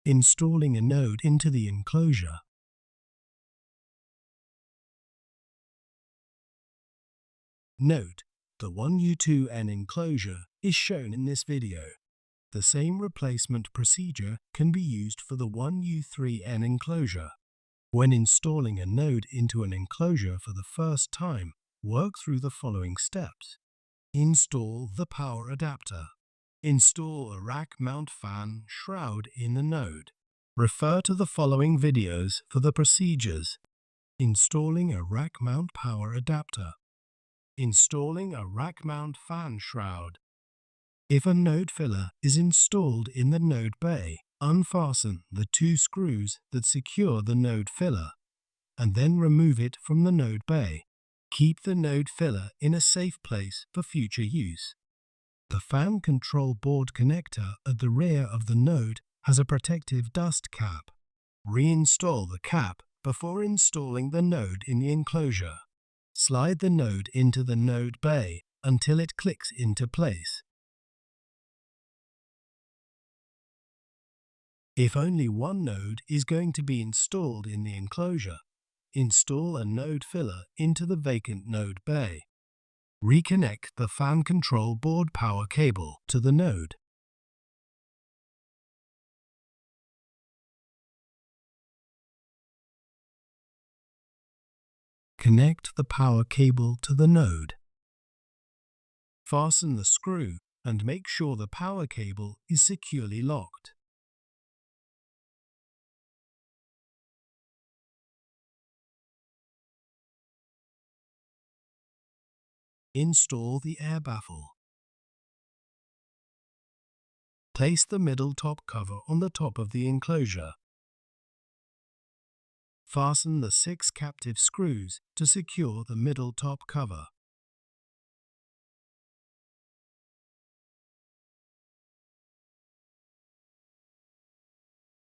Installing a node into the enclosure. Note: the 1U2N enclosure is shown in this video. The same replacement procedure can be used for the 1U3N enclosure. When installing a node into an enclosure for the first time, work through the following steps. Install the power adapter. Install a rack mount fan shroud in the node. Refer to the following videos for the procedures. Installing a rack mount power adapter. Installing a rack mount fan shroud. If a node filler is installed in the node bay, unfasten the two screws that secure the node filler, and then remove it from the node bay. Keep the node filler in a safe place for future use. The fan control board connector at the rear of the node has a protective dust cap. Reinstall the cap before installing the node in the enclosure. Slide the node into the node bay until it clicks into place. If only one node is going to be installed in the enclosure, install a node filler into the vacant node bay. Reconnect the fan control board power cable to the node. Connect the power cable to the node. Fasten the screw and make sure the power cable is securely locked. Install the air baffle. Place the middle top cover on the top of the enclosure. Fasten the 6 captive screws to secure the middle top cover.